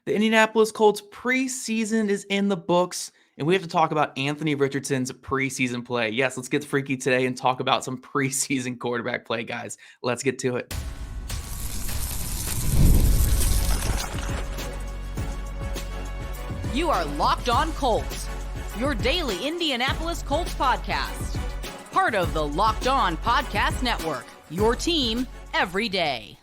The Indianapolis Colts preseason is in the books, and we have to talk about Anthony Richardson's preseason play. Yes, let's get freaky today and talk about some preseason quarterback play, guys. Let's get to it. You are Locked On Colts, your daily Indianapolis Colts podcast. Part of the Locked On Podcast Network, your team every day.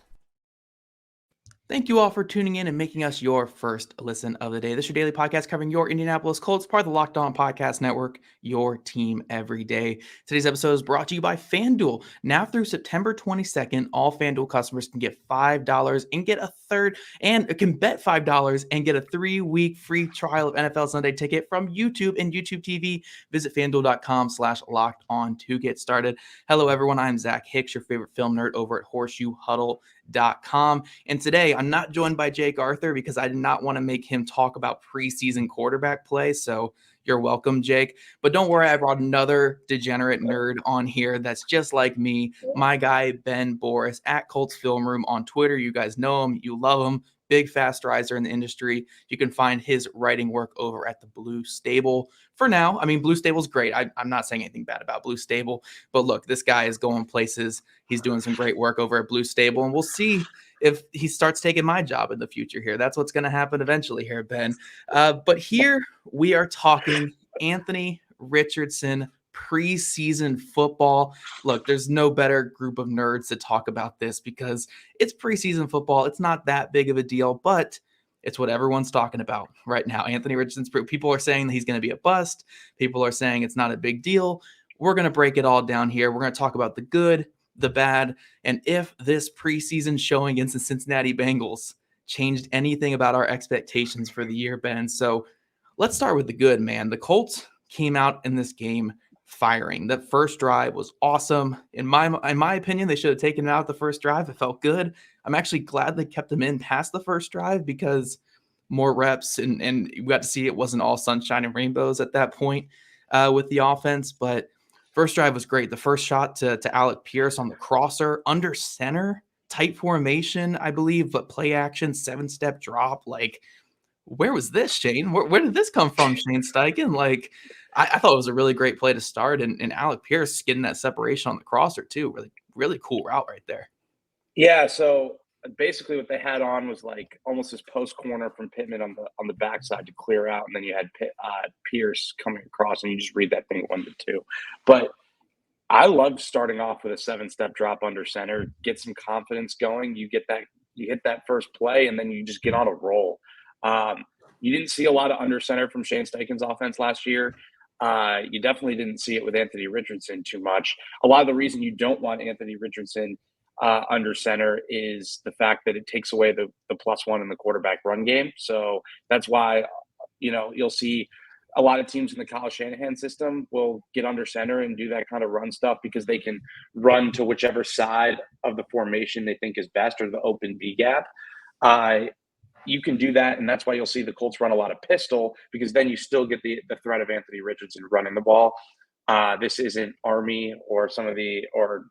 Thank you all for tuning in and making us your first listen of the day. This is your daily podcast covering your Indianapolis Colts, part of the Locked On Podcast Network, your team every day. Today's episode is brought to you by FanDuel. Now through September 22nd, all FanDuel customers can get $5 and get a third, and can bet $5 and get a 3-week free trial of NFL Sunday Ticket from YouTube and YouTube TV. Visit FanDuel.com/LockedOn to get started. Hello, everyone. I'm Zach Hicks, your favorite film nerd over at HorseshoeHuddle.com. And today I'm not joined by Jake Arthur because I did not want to make him talk about preseason quarterback play. So you're welcome, Jake. But don't worry, I brought another degenerate nerd on here that's just like me. My guy, Ben Borus at Colts Film Room on Twitter. You guys know him. You love him. Big fast riser in the industry. You can find his writing work over at the Blue Stable. For now, I mean, Blue Stable's great. I'm not saying anything bad about Blue Stable, but look, this guy is going places. He's doing some great work over at Blue Stable, and we'll see if he starts taking my job in the future here. That's what's going to happen eventually here, Ben. But here we are talking Anthony Richardson preseason football. Look, there's no better group of nerds to talk about this because it's preseason football. It's not that big of a deal, but it's what everyone's talking about right now. Anthony Richardson's people are saying that he's going to be a bust. People are saying it's not a big deal. We're going to break it all down here. We're going to talk about the good, the bad, and if this preseason showing against the Cincinnati Bengals changed anything about our expectations for the year, Ben. So let's start with the good, man. The Colts came out in this game firing. That first drive was awesome. In my opinion, they should have taken it out the first drive. It felt good. I'm actually glad they kept him in past the first drive because more reps and we got to see it wasn't all sunshine and rainbows at that point with the offense. But first drive was great. The first shot to Alec Pierce on the crosser under center, tight formation, I believe, but play action, 7-step drop. Like, where was this, Shane? Where did this come from, Shane Steichen? Like, I thought it was a really great play to start, and Alec Pierce getting that separation on the crosser too. Really, really cool route right there. Yeah, so basically what they had on was like almost this post corner from Pittman on the backside to clear out, and then you had Pierce coming across, and you just read that thing 1-2. But I love starting off with a 7-step drop under center, get some confidence going. You hit that first play, and then you just get on a roll. You didn't see a lot of under center from Shane Steichen's offense last year. You definitely didn't see it with Anthony Richardson too much. A lot of the reason you don't want Anthony Richardson under center is the fact that it takes away the +1 in the quarterback run game. So that's why, you'll see a lot of teams in the Kyle Shanahan system will get under center and do that kind of run stuff because they can run to whichever side of the formation they think is best or the open B gap. You can do that, and that's why you'll see the Colts run a lot of pistol because then you still get the threat of Anthony Richardson running the ball. This isn't Army or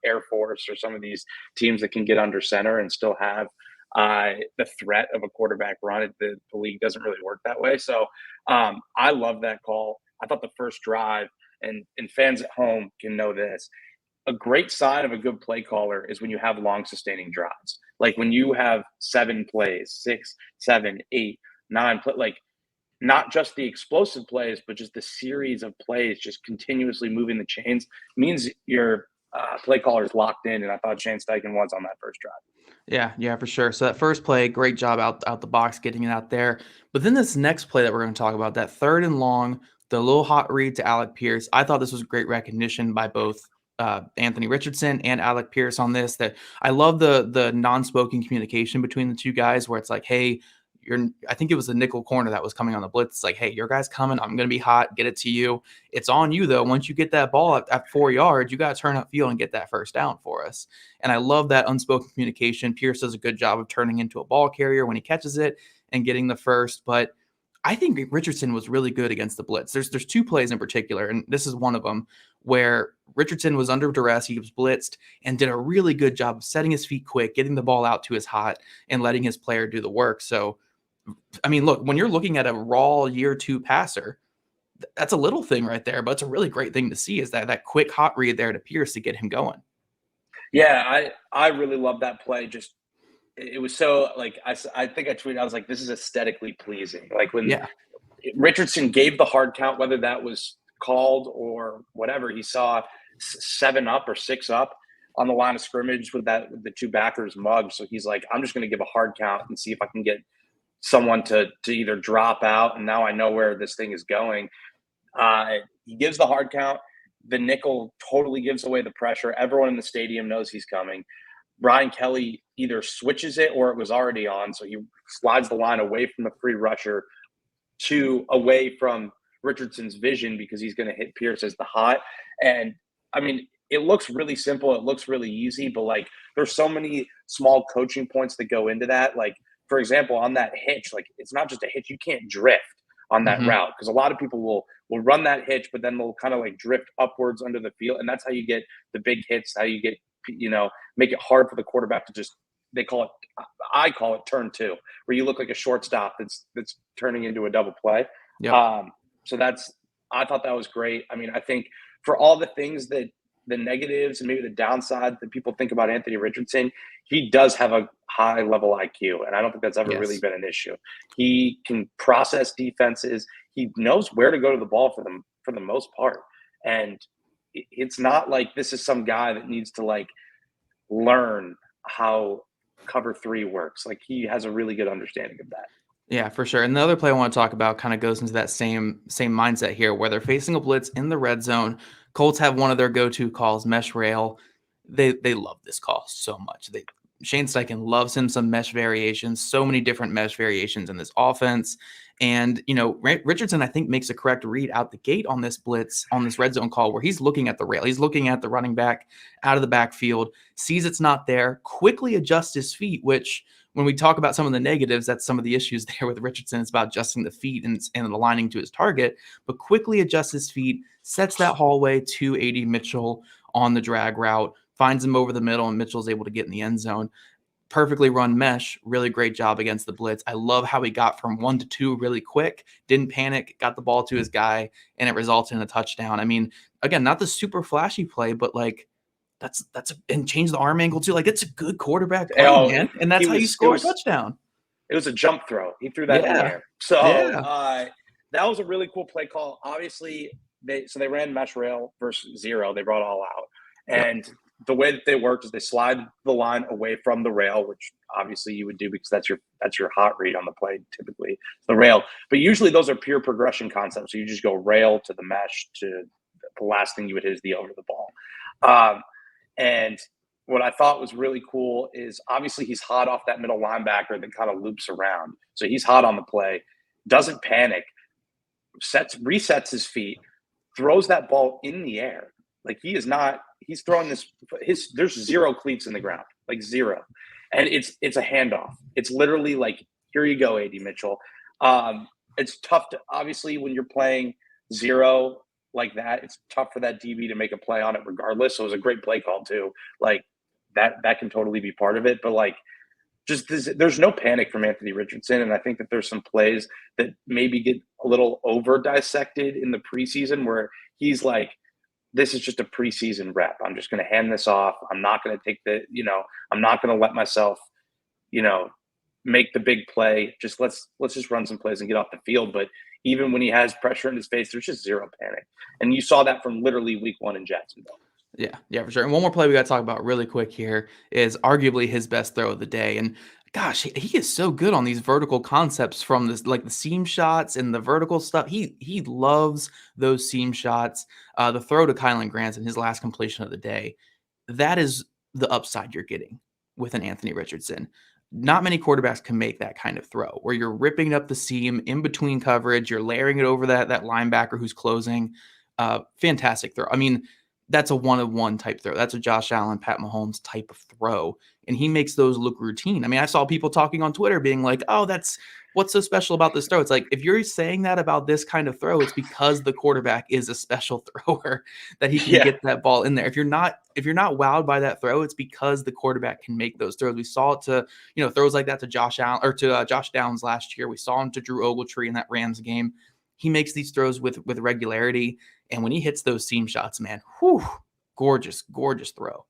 Air Force or some of these teams that can get under center and still have the threat of a quarterback run. The league doesn't really work that way. So I love that call. I thought the first drive, and fans at home can know this, a great sign of a good play caller is when you have long sustaining drives. Like when you have 7 plays, 6, 7, 8, 9, like not just the explosive plays, but just the series of plays, just continuously moving the chains means your play caller is locked in. And I thought Shane Steichen was on that first drive. Yeah, for sure. So that first play, great job out the box, getting it out there. But then this next play that we're going to talk about, that 3rd and long, the little hot read to Alec Pierce, I thought this was great recognition by both Anthony Richardson and Alec Pierce on this. That I love the non-spoken communication between the two guys where it's like, hey, I think it was the nickel corner that was coming on the blitz. It's like, hey, your guy's coming. I'm going to be hot. Get it to you. It's on you, though. Once you get that ball at 4 yards, you got to turn upfield and get that first down for us. And I love that unspoken communication. Pierce does a good job of turning into a ball carrier when he catches it and getting the first. But I think Richardson was really good against the blitz. There's 2 plays in particular, and this is one of them, where Richardson was under duress. He was blitzed and did a really good job of setting his feet quick, getting the ball out to his hot, and letting his player do the work. So I mean, look, when you're looking at a raw year 2 passer, that's a little thing right there, but it's a really great thing to see is that quick hot read there to Pierce to get him going. Yeah, I really love that play. Just it was so like I think I tweeted, I was like, this is aesthetically pleasing. Like when Yeah. Richardson gave the hard count, whether that was called or whatever, he saw 7 up or 6 up on the line of scrimmage with the two backers mugged. So he's like, I'm just going to give a hard count and see if I can get someone to either drop out. And now I know where this thing is going. He gives the hard count. The nickel totally gives away the pressure. Everyone in the stadium knows he's coming. Brian Kelly either switches it or it was already on. So he slides the line away from the free rusher to away from Richardson's vision because he's going to hit Pierce as the hot. And I mean, it looks really simple. It looks really easy, but like there's so many small coaching points that go into that. Like, for example, on that hitch, like it's not just a hitch. You can't drift on that route because a lot of people will run that hitch, but then they'll kind of like drift upwards under the field. And that's how you get the big hits, how you get, make it hard for the quarterback to just, I call it turn 2, where you look like a shortstop that's turning into a double play. Yep. I thought that was great. I mean, I think for all the things that the negatives and maybe the downside that people think about Anthony Richardson, he does have a high level IQ. And I don't think that's ever really been an issue. He can process defenses. He knows where to go to the ball for the most part. And it's not like this is some guy that needs to like learn how cover 3 works. Like he has a really good understanding of that. Yeah, for sure. And the other play I want to talk about kind of goes into that same mindset here where they're facing a blitz in the red zone. Colts have one of their go-to calls, mesh rail. They love this call so much. Shane Steichen loves him some mesh variations, so many different mesh variations in this offense. And, Richardson, I think, makes a correct read out the gate on this blitz, on this red zone call where he's looking at the rail. He's looking at the running back out of the backfield, sees it's not there, quickly adjusts his feet, which when we talk about some of the negatives, that's some of the issues there with Richardson. It's about adjusting the feet and aligning to his target, but quickly adjusts his feet, sets that hallway to A.D. Mitchell on the drag route, finds him over the middle, and Mitchell's able to get in the end zone. Perfectly run mesh, really great job against the blitz. I love how he got from 1 to 2 really quick, didn't panic, got the ball to his guy, and it resulted in a touchdown. I mean, again, not the super flashy play, but like and change the arm angle too. Like it's a good quarterback play, man. And that's how you score a touchdown. It was a jump throw. He threw that in the air. So that was a really cool play call. Obviously, they ran mesh rail versus zero. They brought it all out. And the way that they worked is they slide the line away from the rail, which obviously you would do because that's your hot read on the play, typically the rail. But usually those are pure progression concepts. So you just go rail to the mesh to the last thing you would hit is the over the ball. And what I thought was really cool is obviously he's hot off that middle linebacker that kind of loops around. So he's hot on the play, doesn't panic, resets his feet, throws that ball in the air. Like he's throwing there's 0 cleats in the ground, like 0. And it's a handoff. It's literally like, here you go, A.D. Mitchell. It's tough to, obviously when you're playing 0 like that, it's tough for that DB to make a play on it regardless. So it was a great play call too. Like that can totally be part of it. But like, just there's no panic from Anthony Richardson. And I think that there's some plays that maybe get a little over dissected in the preseason where he's like, this is just a preseason rep. I'm just going to hand this off. I'm not going to take I'm not going to let myself, make the big play. Just let's just run some plays and get off the field. But even when he has pressure in his face, there's just 0 panic. And you saw that from literally week 1 in Jacksonville. Yeah, for sure. And one more play we got to talk about really quick here is arguably his best throw of the day. And gosh, he is so good on these vertical concepts from this, like the seam shots and the vertical stuff. He loves those seam shots. The throw to Kylan Granson, his last completion of the day, that is the upside you're getting with an Anthony Richardson. Not many quarterbacks can make that kind of throw where you're ripping up the seam in between coverage. You're layering it over that linebacker who's closing. Fantastic throw. I mean, that's a one-of-one type throw. That's a Josh Allen, Pat Mahomes type of throw. And he makes those look routine. I mean, I saw people talking on Twitter being like, oh, that's what's so special about this throw? It's like, if you're saying that about this kind of throw, it's because the quarterback is a special thrower that he can Yeah. get that ball in there. If you're not wowed by that throw, it's because the quarterback can make those throws. We saw it to, throws like that to Josh Allen or to Josh Downs last year. We saw him to Drew Ogletree in that Rams game. He makes these throws with regularity. And when he hits those seam shots, man, whew, gorgeous, gorgeous throw.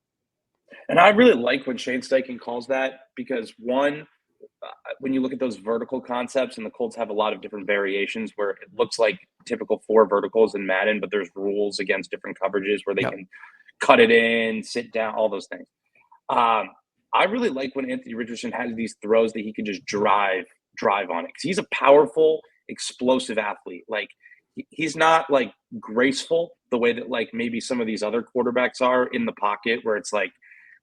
And I really like when Shane Steichen calls that because, one, when you look at those vertical concepts, and the Colts have a lot of different variations where it looks like typical 4 verticals in Madden, but there's rules against different coverages where they can cut it in, sit down, all those things. I really like when Anthony Richardson has these throws that he can just drive on it, because he's a powerful, explosive athlete. Like, he's not like graceful the way that like maybe some of these other quarterbacks are in the pocket, where it's like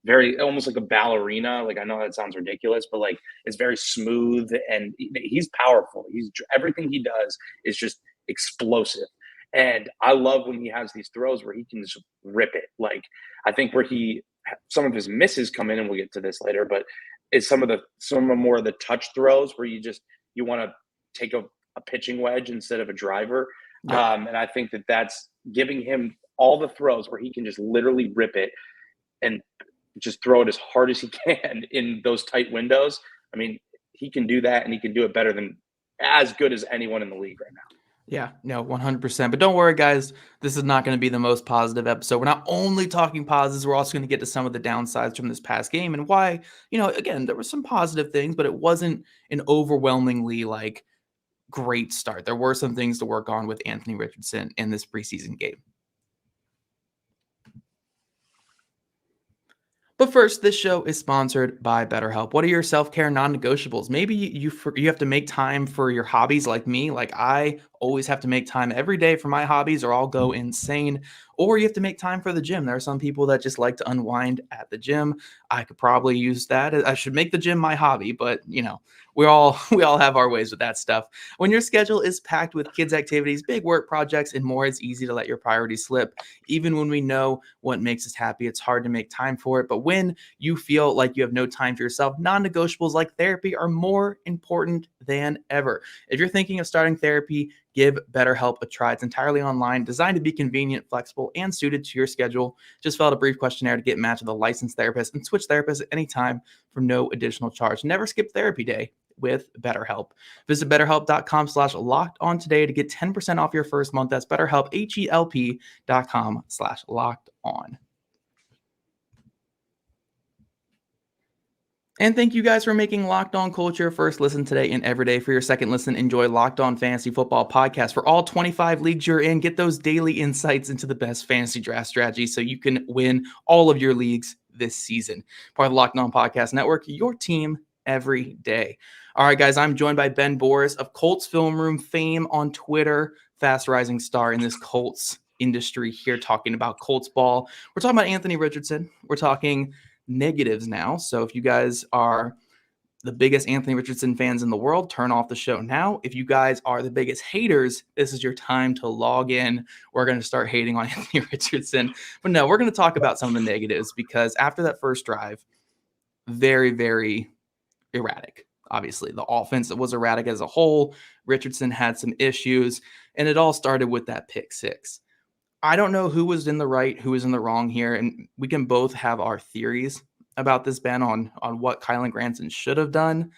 very almost like a ballerina. Like, I know that sounds ridiculous, but like it's very smooth, and he's powerful. Everything he does is just explosive. And I love when he has these throws where he can just rip it. Like, I think where some of his misses come in, and we'll get to this later, but it's some of more of the touch throws where you want to take a pitching wedge instead of a driver. Yep. And I think that's giving him all the throws where he can just literally rip it and just throw it as hard as he can in those tight windows. I mean, he can do that, and he can do it as good as anyone in the league right now. Yeah, no, 100%. But don't worry, guys. This is not going to be the most positive episode. We're not only talking positives. We're also going to get to some of the downsides from this past game and why, again, there were some positive things, but it wasn't an overwhelmingly like great start. There were some things to work on with Anthony Richardson in this preseason game. But first, this show is sponsored by BetterHelp. What are your self-care non-negotiables? Maybe you have to make time for your hobbies like me. Like, I always have to make time every day for my hobbies or I'll go insane. Or you have to make time for the gym. There are some people that just like to unwind at the gym. I could probably use that. I should make the gym my hobby, but we all have our ways with that stuff. When your schedule is packed with kids' activities, big work projects, and more, it's easy to let your priorities slip. Even when we know what makes us happy, it's hard to make time for it. But when you feel like you have no time for yourself, non-negotiables like therapy are more important than ever. If you're thinking of starting therapy, give BetterHelp a try. It's entirely online, designed to be convenient, flexible, and suited to your schedule. Just fill out a brief questionnaire to get matched with a licensed therapist and switch therapists at any time for no additional charge. Never skip therapy day with BetterHelp. Visit BetterHelp.com/LockedOn today to get 10% off your first month. That's BetterHelp, HELP.com/LockedOn. And thank you guys for making Locked On Colts your first listen today and every day. For your second listen, enjoy Locked On Fantasy Football Podcast. For all 25 leagues you're in, get those daily insights into the best fantasy draft strategies so you can win all of your leagues this season. Part of the Locked On Podcast Network, your team every day. All right, guys, I'm joined by Ben Borus of Colts Film Room fame on Twitter, fast rising star in this Colts industry here, talking about Colts ball. We're talking about Anthony Richardson. We're talking negatives now. So if you guys are the biggest Anthony Richardson fans in the world, turn off the show now. If you guys are the biggest haters, this is your time to log in. We're going to start hating on Anthony Richardson. But no, we're going to talk about some of the negatives, because after that first drive, very, very erratic. Obviously, the offense was erratic as a whole. Richardson had some issues, and it all started with that pick six. I don't know who was in the right, who was in the wrong here, and we can both have our theories about this, Ben, on what Kylan Granson should have done.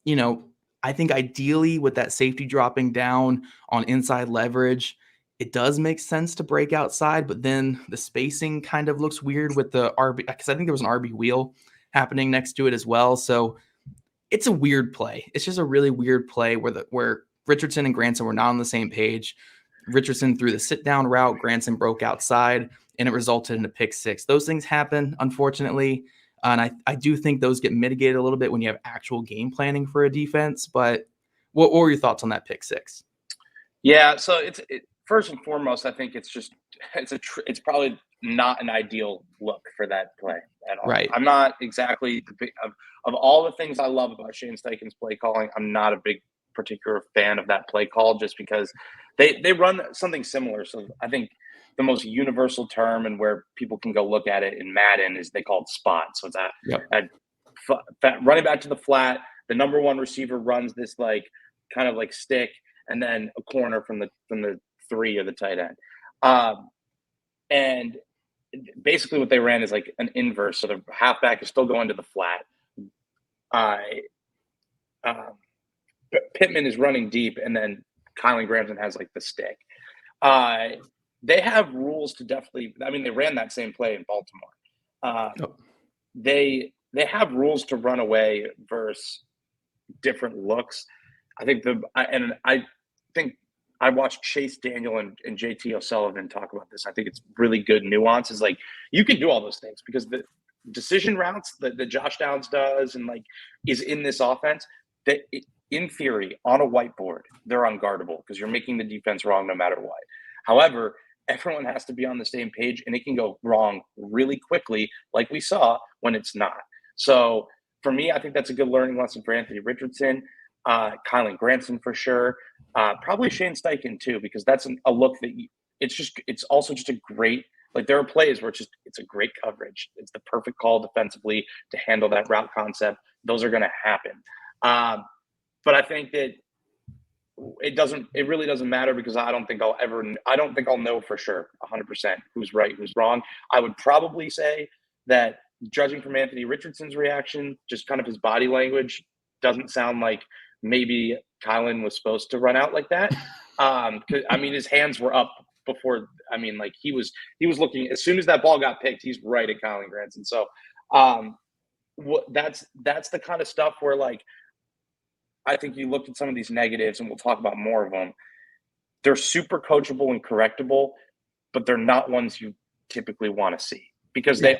I think ideally with that safety dropping down on inside leverage, it does make sense to break outside, but then the spacing kind of looks weird with the RB, because I think there was an RB wheel happening next to it as well. So it's a weird play. It's just a really weird play where Richardson and Granson were not on the same page. Richardson threw the sit-down route, Granson broke outside, and it resulted in a pick six. Those things happen, unfortunately, and I do think those get mitigated a little bit when you have actual game planning for a defense. But what were your thoughts on that pick six? Yeah, so it's first and foremost, I think it's probably not an ideal look for that play at all. Right. I'm not exactly of all the things I love about Shane Steichen's play calling, I'm not a big particular fan of that play call, just because they run something similar. So I think the most universal term, and where people can go look at it in Madden, is they call it spot. So it's running back to the flat. the number one receiver runs this like kind of like stick, and then a corner from the 3 or the tight end. And basically what they ran is like an inverse. So the halfback is still going to the flat. Pittman is running deep, and then Kylan Granson has like the stick. They have rules to definitely. I mean, they ran that same play in Baltimore. They have rules to run away versus different looks. I think I watched Chase Daniel and JT O'Sullivan talk about this. I think it's really good nuance. Is like you can do all those things because the decision routes that Josh Downs does and like is in this offense that in theory on a whiteboard they're unguardable because you're making the defense wrong no matter what. However, everyone has to be on the same page, and it can go wrong really quickly, like we saw when it's not. So for me, I think that's a good learning lesson for Anthony Richardson, Kylan Granson for sure, probably Shane Steichen too, because that's a look that it's also just a great, like there are plays where it's a great coverage. It's the perfect call defensively to handle that route concept. Those are going to happen. But I think that it really doesn't matter because I don't think I'll know for sure 100% who's right, who's wrong. I would probably say that judging from Anthony Richardson's reaction, just kind of his body language doesn't sound like maybe Kylan was supposed to run out like that. I mean, his hands were up before. I mean, like he was looking as soon as that ball got picked, he's right at Kylan Granson. So that's the kind of stuff where like, I think you looked at some of these negatives, and we'll talk about more of them. They're super coachable and correctable, but they're not ones you typically want to see because they're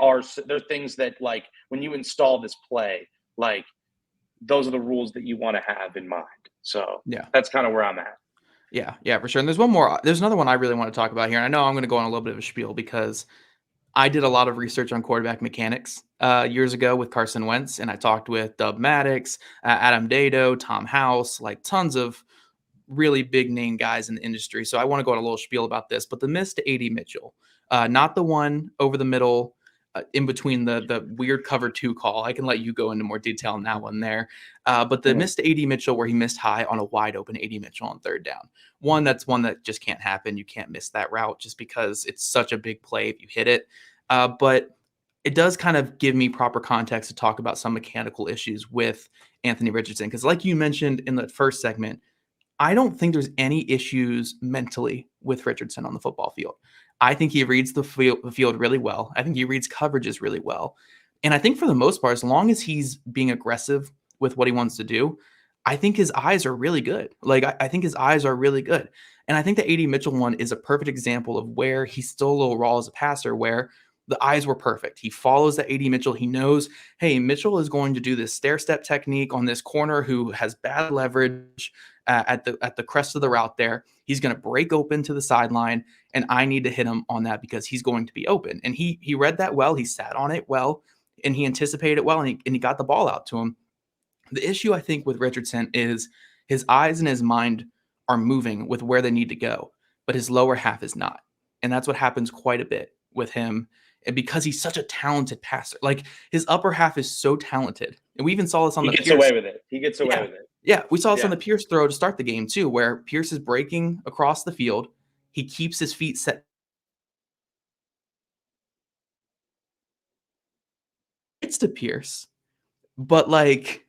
things that like when you install this play, like those are the rules that you want to have in mind. So that's kind of where I'm at. Yeah, for sure. And there's another one I really want to talk about here. And I know I'm going to go on a little bit of a spiel because I did a lot of research on quarterback mechanics years ago with Carson Wentz, and I talked with Dub Maddox, Adam Dado, Tom House, like tons of really big name guys in the industry. So I want to go on a little spiel about this, but the miss to A.D. Mitchell, not the one over the middle in between the weird cover 2 call. I can let you go into more detail on that one there. But the miss to A.D. Mitchell where he missed high on a wide open A.D. Mitchell on 3rd down. That's one that just can't happen. You can't miss that route just because it's such a big play if you hit it. But it does kind of give me proper context to talk about some mechanical issues with Anthony Richardson. Because like you mentioned in the first segment, I don't think there's any issues mentally with Richardson on the football field. I think he reads the field really well. I think he reads coverages really well. And I think for the most part, as long as he's being aggressive with what he wants to do, I think his eyes are really good. Like, I think his eyes are really good. And I think the A.D. Mitchell one is a perfect example of where he's still a little raw as a passer, where the eyes were perfect. He follows the A.D. Mitchell. He knows, hey, Mitchell is going to do this stair-step technique on this corner who has bad leverage at the crest of the route there. He's going to break open to the sideline, and I need to hit him on that because he's going to be open. And he read that well. He sat on it well, and he anticipated it well, and he got the ball out to him. The issue, I think, with Richardson is his eyes and his mind are moving with where they need to go, but his lower half is not. And that's what happens quite a bit with him. And because he's such a talented passer, like his upper half is so talented. And we even saw this on the Pierce. He gets away with it. Yeah, we saw this on the Pierce throw to start the game too, where Pierce is breaking across the field. He keeps his feet set. It's to Pierce, but like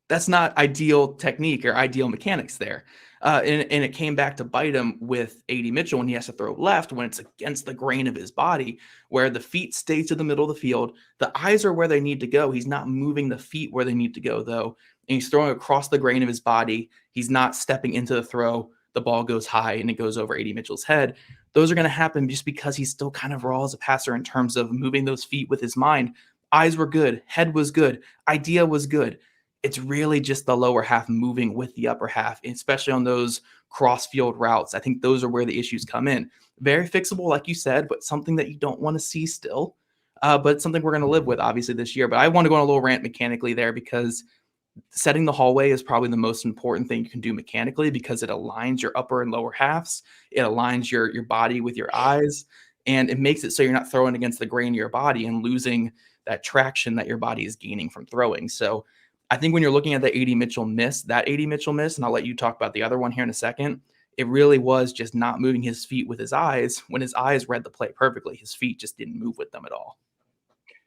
that's not ideal technique or ideal mechanics there. And it came back to bite him with A.D. Mitchell when he has to throw left when it's against the grain of his body, where the feet stay to the middle of the field. The eyes are where they need to go. He's not moving the feet where they need to go, though. And he's throwing across the grain of his body. He's not stepping into the throw. The ball goes high and it goes over A.D. Mitchell's head. Those are going to happen just because he's still kind of raw as a passer in terms of moving those feet with his mind. Eyes were good. Head was good. Idea was good. It's really just the lower half moving with the upper half, especially on those cross-field routes. I think those are where the issues come in. Very fixable, like you said, but something that you don't want to see still. But something we're going to live with, obviously, this year. But I want to go on a little rant mechanically there because setting the hallway is probably the most important thing you can do mechanically because it aligns your upper and lower halves. It aligns your body with your eyes, and it makes it so you're not throwing against the grain of your body and losing that traction that your body is gaining from throwing. So I think when you're looking at the AD Mitchell miss, and I'll let you talk about the other one here in a second, it really was just not moving his feet with his eyes. When his eyes read the play perfectly, his feet just didn't move with them at all.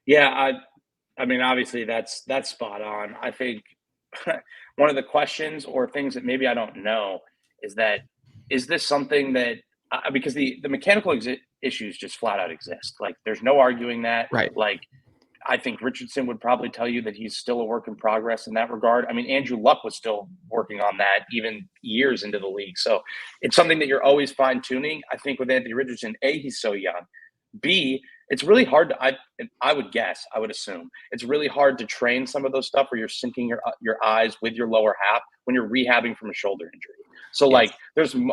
Yeah, I mean, obviously that's spot on. I think one of the questions or things that maybe I don't know is this something that because the mechanical issues just flat out exist. Like, there's no arguing that. Right. Like, I think Richardson would probably tell you that he's still a work in progress in that regard. I mean, Andrew Luck was still working on that even years into the league. So it's something that you're always fine tuning. I think with Anthony Richardson, A, he's so young. B, it's really hard to, I would assume it's really hard to train some of those stuff where you're syncing your eyes with your lower half when you're rehabbing from a shoulder injury. So Yes. like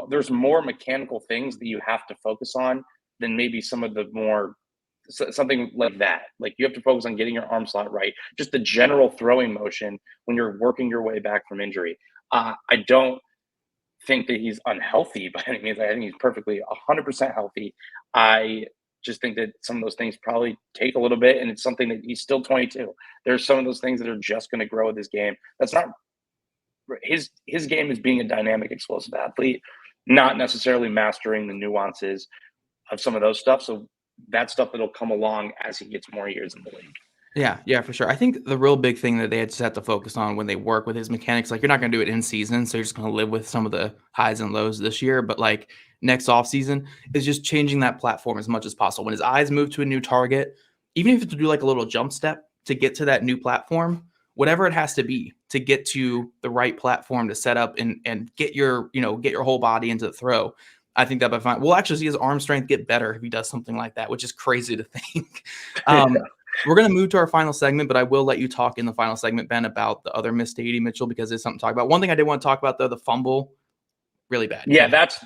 there's more mechanical things that you have to focus on than maybe some of the more something like that. Like, you have to focus on getting your arm slot right, just the general throwing motion when you're working your way back from injury. I don't think that he's unhealthy by any means. I think he's perfectly 100% healthy. I just think that some of those things probably take a little bit, and it's something that he's still 22. There's some of those things that are just going to grow with his game. That's not his game is being a dynamic, explosive athlete, not necessarily mastering the nuances of some of those stuff. So that's stuff that'll come along as he gets more years in the league. Yeah, for sure. I think the real big thing that they just have to focus on when they work with his mechanics, like, you're not going to do it in season, so you're just going to live with some of the highs and lows this year. But like next off season is just changing that platform as much as possible. When his eyes move to a new target, even if it's to do like a little jump step to get to that new platform, whatever it has to be to get to the right platform to set up and get your whole body into the throw. I think that'll be fine. We'll actually see his arm strength get better if he does something like that, which is crazy to think. We're going to move to our final segment, but I will let you talk in the final segment, Ben, about the other missed AD Mitchell, because there's something to talk about. One thing I did want to talk about, though, the fumble, really bad. Yeah, that's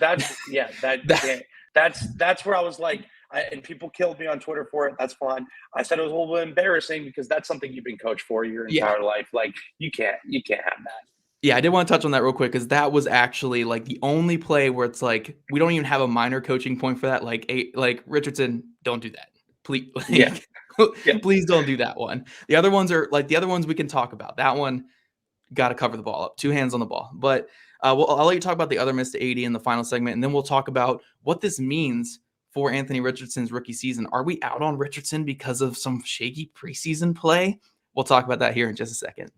where I was like, and people killed me on Twitter for it. That's fine. I said it was a little bit embarrassing because that's something you've been coached for your entire life. Like, you can't have that. Yeah, I did want to touch on that real quick, because that was actually like the only play where it's like, we don't even have a minor coaching point for that. Like Richardson, don't do that. Please. Please don't do that one. The other ones we can talk about. That one, got to cover the ball up, 2 hands on the ball. But I'll let you talk about the other missed AD in the final segment, and then we'll talk about what this means for Anthony Richardson's rookie season. Are we out on Richardson because of some shaky preseason play? We'll talk about that here in just a second.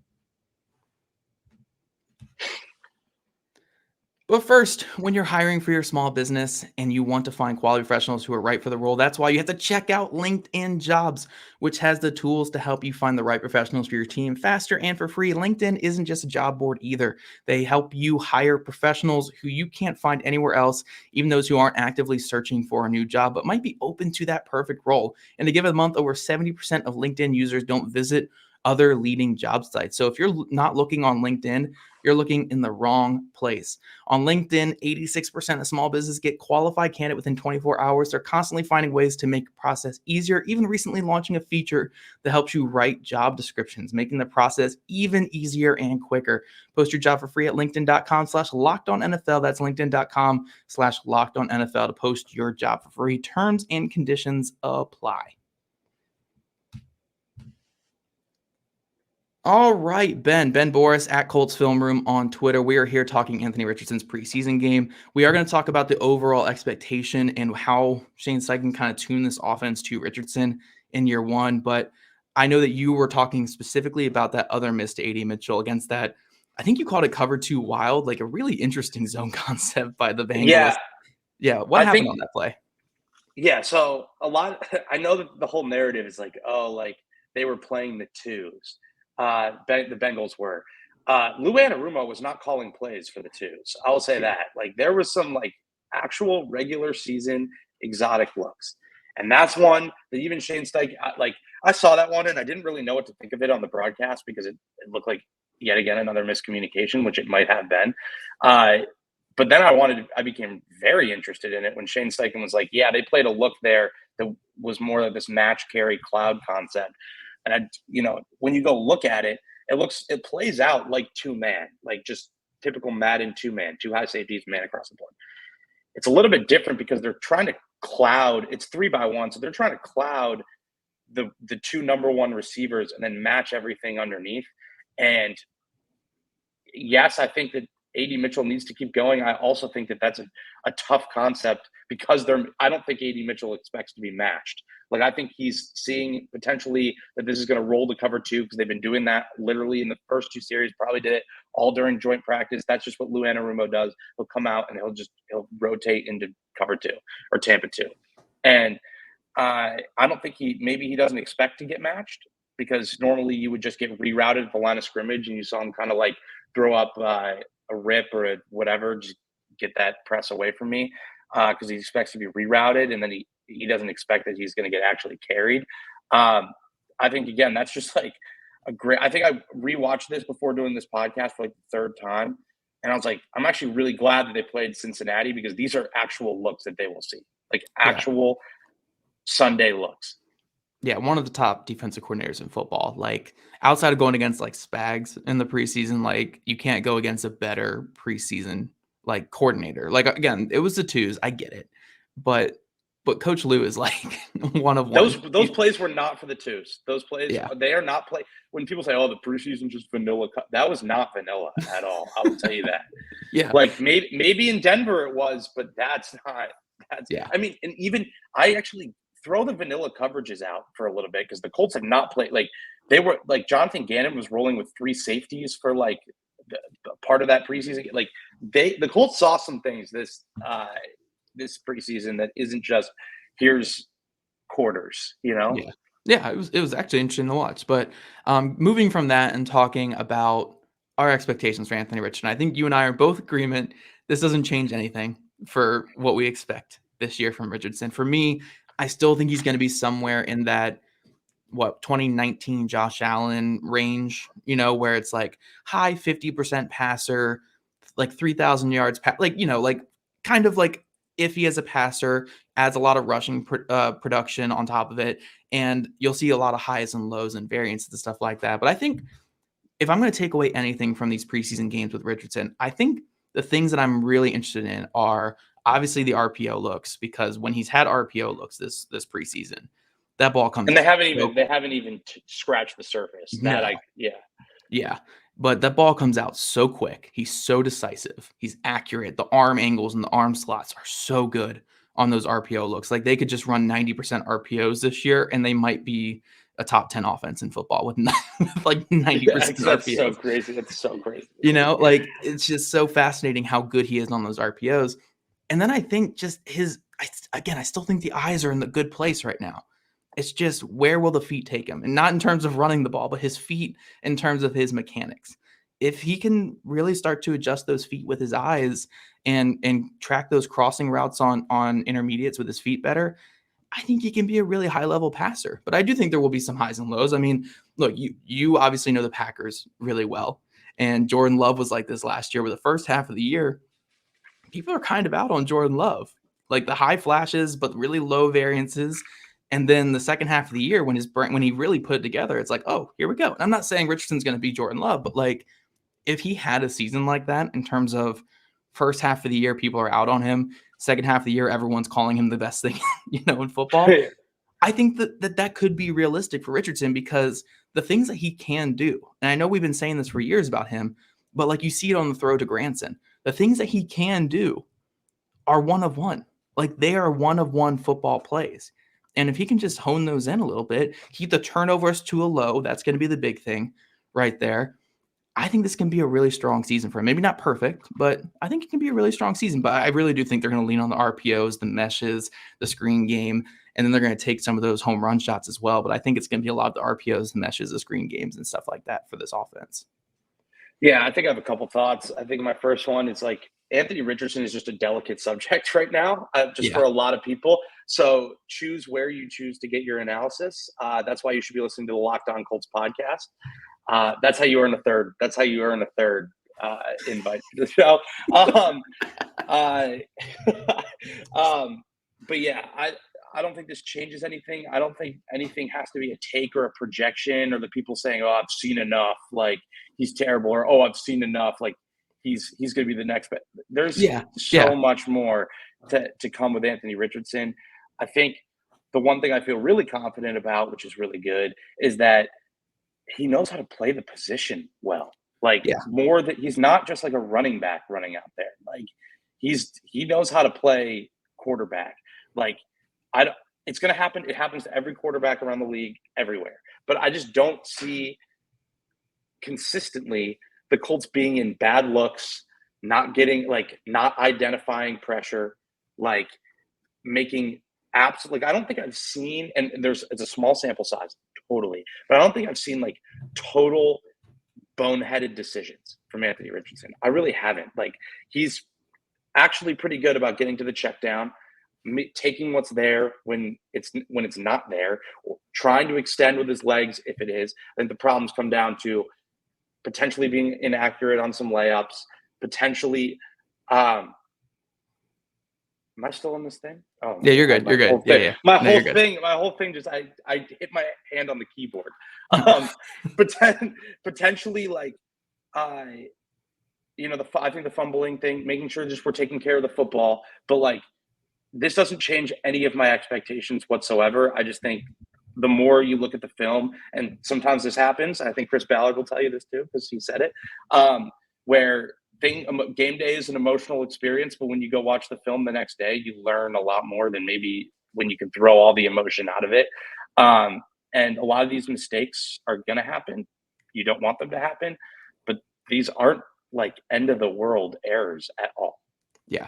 But first, when you're hiring for your small business and you want to find quality professionals who are right for the role, that's why you have to check out LinkedIn Jobs, which has the tools to help you find the right professionals for your team faster and for free. LinkedIn isn't just a job board either. They help you hire professionals who you can't find anywhere else, even those who aren't actively searching for a new job, but might be open to that perfect role. And to give it a month, over 70% of LinkedIn users don't visit other leading job sites. So if you're not looking on LinkedIn, you're looking in the wrong place. On LinkedIn, 86% of small businesses get qualified candidate within 24 hours. They're constantly finding ways to make the process easier, even recently launching a feature that helps you write job descriptions, making the process even easier and quicker. Post your job for free at linkedin.com/lockedonnfl. That's linkedin.com/lockedonnfl to post your job for free. Terms and conditions apply. All right, Ben Borus at Colts Film Room on Twitter. We are here talking Anthony Richardson's preseason game. We are going to talk about the overall expectation and how Shane Steichen kind of tuned this offense to Richardson in year one. But I know that you were talking specifically about that other miss to AD Mitchell against that. I think you called it cover 2 wild, like a really interesting zone concept by the Bengals. Yeah. What happened on that play? Yeah. So I know that the whole narrative is like, oh, like they were playing the twos. The Bengals were. Lou Anarumo was not calling plays for the twos. I'll say that. Like, there was some like actual regular season exotic looks, and that's one that even Shane Steichen, I saw that one and I didn't really know what to think of it on the broadcast because it looked like yet again another miscommunication, which it might have been. But then I became very interested in it when Shane Steichen was like, yeah, they played a look there that was more of this match carry cloud concept. And when you go look at it, it plays out like 2-man, like just typical Madden 2-man, 2 high safeties, man across the board. It's a little bit different because they're trying to cloud. It's 3-by-1, so they're trying to cloud the 2 number 1 receivers and then match everything underneath. And yes, I think that A.D. Mitchell needs to keep going. I also think that that's a tough concept because I don't think A.D. Mitchell expects to be matched. Like, I think he's seeing potentially that this is going to roll to cover 2 because they've been doing that literally in the first 2 series, probably did it all during joint practice. That's just what Lou Anarumo does. He'll come out and he'll rotate into cover 2 or Tampa 2. And I don't think maybe he doesn't expect to get matched because normally you would just get rerouted at the line of scrimmage and you saw him kind of like throw up a rip or a whatever, just get that press away from me because he expects to be rerouted and then he doesn't expect that he's going to get actually carried. I think, again, that's just like I think I rewatched this before doing this podcast for like the 3rd time. And I was like, I'm actually really glad that they played Cincinnati because these are actual looks that they will see, like actual Sunday looks. Yeah, one of the top defensive coordinators in football. Like, outside of going against like Spags in the preseason, like you can't go against a better preseason like coordinator. Like, again, it was the 2s. I get it, but Coach Lou is like one of one. Those plays were not for the 2s. Those plays, they are not play. When people say, "Oh, the preseason just vanilla," that was not vanilla at all. I will tell you that. Yeah, like maybe in Denver it was, but that's not. I mean, and even I actually throw the vanilla coverages out for a little bit because the Colts have not played like they were like Jonathan Gannon was rolling with 3 safeties for like the part of that preseason. Like the Colts saw some things this preseason that isn't just here's quarters, you know? Yeah, it was actually interesting to watch. But moving from that and talking about our expectations for Anthony Richardson, I think you and I are both agreement. This doesn't change anything for what we expect this year from Richardson. For me, I still think he's going to be somewhere in that 2019 Josh Allen range, where it's like high 50% passer, like 3,000 yards, like kind of like if he as a passer adds a lot of rushing production on top of it, and you'll see a lot of highs and lows and variance and stuff like that. But I think if I'm going to take away anything from these preseason games with Richardson, I think the things that I'm really interested in are obviously the RPO looks, because when he's had RPO looks this preseason, that ball comes and they out. haven't even scratched the surface. Yeah. But that ball comes out so quick. He's so decisive. He's accurate. The arm angles and the arm slots are so good on those RPO looks. Like they could just run 90% RPOs this year and they might be a top 10 offense in football with like 90% RPOs. That's so crazy. It's so crazy. Like it's just so fascinating how good he is on those RPOs. And then I think just I still think the eyes are in the good place right now. It's just where will the feet take him? And not in terms of running the ball, but his feet in terms of his mechanics. If he can really start to adjust those feet with his eyes and track those crossing routes on intermediates with his feet better, I think he can be a really high-level passer. But I do think there will be some highs and lows. I mean, look, you obviously know the Packers really well. And Jordan Love was like this last year, where the first half of the year, people are kind of out on Jordan Love. Like the high flashes, but really low variances. And then the second half of the year, when he really put it together, it's like, oh, here we go. And I'm not saying Richardson's going to be Jordan Love, but like if he had a season like that in terms of first half of the year, people are out on him. Second half of the year, everyone's calling him the best thing, in football. I think that could be realistic for Richardson because the things that he can do, and I know we've been saying this for years about him, but like you see it on the throw to Granson, the things that he can do are one of one. Like they are one of one football plays. And if he can just hone those in a little bit, keep the turnovers to a low, that's going to be the big thing right there. I think this can be a really strong season for him. Maybe not perfect, but I think it can be a really strong season. But I really do think they're going to lean on the RPOs, the meshes, the screen game, and then they're going to take some of those home run shots as well. But I think it's going to be a lot of the RPOs, the meshes, the screen games, and stuff like that for this offense. Yeah, I think I have a couple thoughts. I think my first one is like Anthony Richardson is just a delicate subject right now, for a lot of people. So choose where you choose to get your analysis. That's why you should be listening to the Locked On Colts podcast. That's how you earn a third. That's how you earn a third invite to the show. But yeah, I don't think this changes anything. I don't think anything has to be a take or a projection or the people saying, oh, I've seen enough, like he's terrible, or oh, I've seen enough, like he's going to be the next. There's so much more to come with Anthony Richardson. I think the one thing I feel really confident about, which is really good, is that he knows how to play the position well. Like Yeah. more that he's not just like a running back running out there. Like he knows how to play quarterback. Like it's going to happen. It happens to every quarterback around the league everywhere. But I just don't see consistently the Colts being in bad looks, not identifying pressure, like making absolutely. I don't think I've seen, and it's a small sample size, totally, but I don't think I've seen like total boneheaded decisions from Anthony Richardson. I really haven't. Like he's actually pretty good about getting to the check down, taking what's there when it's not there, or trying to extend with his legs if it is. I think the problems come down to potentially being inaccurate on some layups, potentially. Am I still on this thing? Oh, yeah, you're good. You're good. Yeah. My whole thing just I hit my hand on the keyboard. Potentially like I think the fumbling thing, making sure just we're taking care of the football, but like this doesn't change any of my expectations whatsoever. I just think the more you look at the film, and sometimes this happens, I think Chris Ballard will tell you this too because he said it, where game day is an emotional experience, but when you go watch the film the next day, you learn a lot more than maybe when you can throw all the emotion out of it. And a lot of these mistakes are going to happen. You don't want them to happen, but these aren't like end of the world errors at all. Yeah.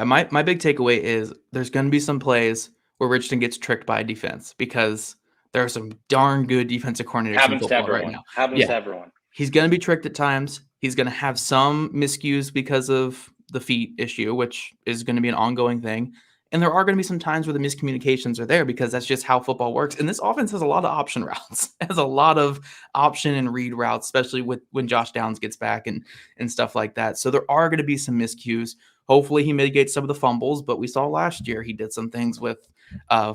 My big takeaway is there's going to be some plays where Richardson gets tricked by defense because there are some darn good defensive coordinators in football right now. Happens to everyone. He's going to be tricked at times. He's going to have some miscues because of the feet issue, which is going to be an ongoing thing. And there are going to be some times where the miscommunications are there because that's just how football works. And this offense has a lot of option routes, has a lot of option and read routes, especially when Josh Downs gets back and stuff like that. So there are going to be some miscues. Hopefully he mitigates some of the fumbles, but we saw last year he did some things with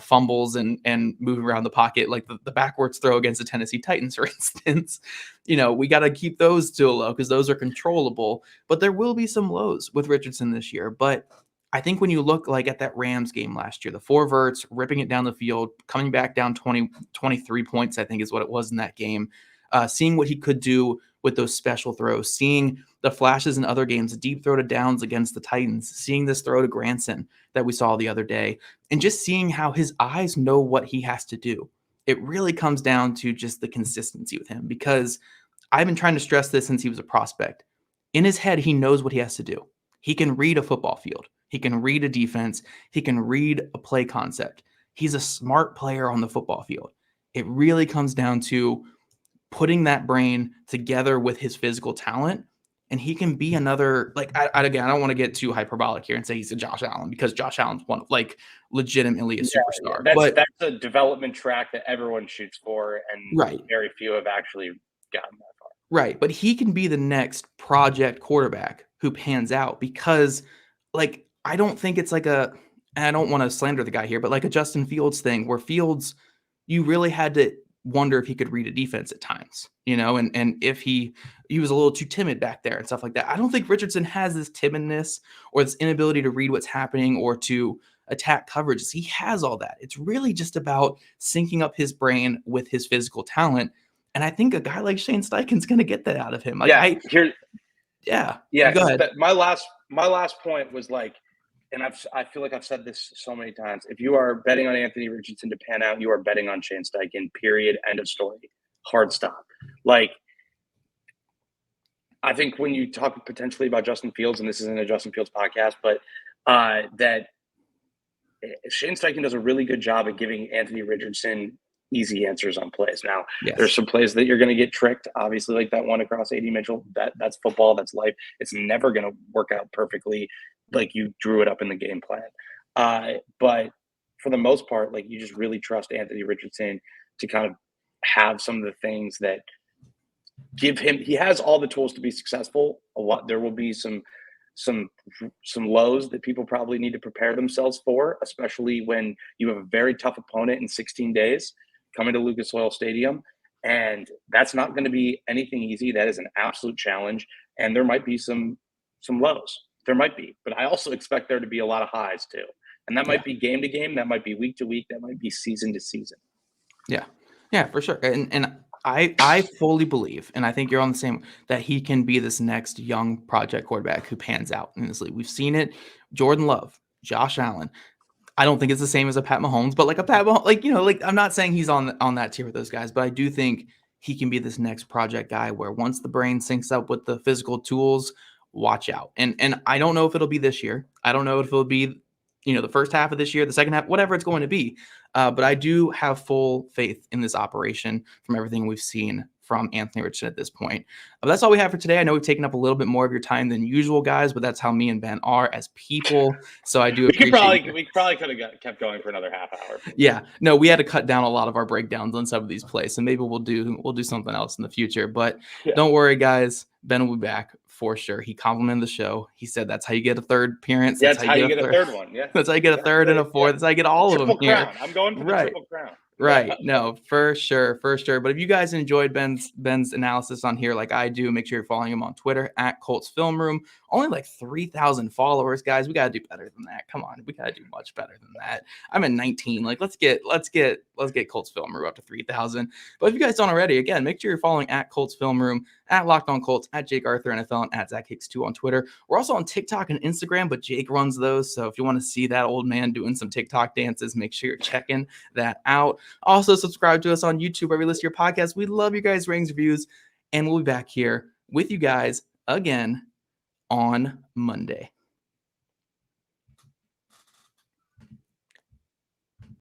fumbles and moving around the pocket, like the backwards throw against the Tennessee Titans, for instance. We got to keep those still low because those are controllable, but there will be some lows with Richardson this year. But I think when you look like at that Rams game last year, the 4 verts, ripping it down the field, coming back down 23 points, I think is what it was in that game, seeing what he could do with those special throws, seeing the flashes in other games, a deep throw to Downs against the Titans, seeing this throw to Granson that we saw the other day, and just seeing how his eyes know what he has to do. It really comes down to just the consistency with him, because I've been trying to stress this since he was a prospect. In his head, he knows what he has to do. He can read a football field. He can read a defense. He can read a play concept. He's a smart player on the football field. It really comes down to putting that brain together with his physical talent, and he can be another, like, I don't want to get too hyperbolic here and say he's a Josh Allen, because Josh Allen's legitimately a superstar. That's a development track that everyone shoots for, and very few have actually gotten that far. Right, but he can be the next project quarterback who pans out, because, like, I don't think it's like and I don't want to slander the guy here, but like a Justin Fields thing, where Fields, you really had to wonder if he could read a defense at times, and if he was a little too timid back there and stuff like that. I don't think Richardson has this timidness or this inability to read what's happening or to attack coverages. He has all that. It's really just about syncing up his brain with his physical talent. And I think a guy like Shane Steichen's going to get that out of him. Like, Go ahead. My last point was like, and I feel like I've said this so many times, if you are betting on Anthony Richardson to pan out, you are betting on Shane Steichen, period, end of story, hard stop. Like, I think when you talk potentially about Justin Fields, and this isn't a Justin Fields podcast, but that Shane Steichen does a really good job at giving Anthony Richardson easy answers on plays. Now, There's some plays that you're going to get tricked, obviously, like that one across A.D. Mitchell. That's football, that's life. It's never going to work out perfectly like you drew it up in the game plan. But for the most part, like, you just really trust Anthony Richardson to kind of have some of the things that give him, he has all the tools to be successful. There will be some lows that people probably need to prepare themselves for, especially when you have a very tough opponent in 16 days coming to Lucas Oil Stadium. And that's not going to be anything easy. That is an absolute challenge. And there might be some lows. There might be, but I also expect there to be a lot of highs too. And that might be game to game. That might be week to week. That might be season to season. Yeah, for sure. And I fully believe, and I think you're on the same, that he can be this next young project quarterback who pans out in this league. We've seen it. Jordan Love, Josh Allen. I don't think it's the same as a Pat Mahomes, but like a Pat Mahomes, like I'm not saying he's on that tier with those guys, but I do think he can be this next project guy where once the brain syncs up with the physical tools, watch out. And I don't know if it'll be this year. I don't know if it'll be, the first half of this year, the second half, whatever it's going to be. But I do have full faith in this operation from everything we've seen from Anthony Richardson at this point. But that's all we have for today. I know we've taken up a little bit more of your time than usual, guys, but that's how me and Ben are as people. So I do appreciate we probably could have kept going for another half hour. Yeah, no, we had to cut down a lot of our breakdowns on some of these plays, and maybe we'll do something else in the future. But Don't worry, guys. Ben will be back for sure. He complimented the show. He said that's how you get a third appearance. Yeah, that's how you get a third one. Yeah, that's how you get a third and a fourth. That's how you get all of them crown. here. I'm going for the triple crown. Right. No, for sure. But if you guys enjoyed Ben's analysis on here like I do, make sure you're following him on Twitter at Colts Film Room. Only like 3,000 followers, guys. We got to do better than that. Come on. We got to do much better than that. I'm at 19. Like, let's get Colts Film Room up to 3,000. But if you guys don't already, again, make sure you're following at Colts Film Room, at Locked On Colts, at Jake Arthur NFL, and at Zach Hicks 2 on Twitter. We're also on TikTok and Instagram, but Jake runs those. So if you want to see that old man doing some TikTok dances, make sure you're checking that out. Also, subscribe to us on YouTube where we list your podcasts. We love you guys' ratings, reviews, and we'll be back here with you guys again on Monday.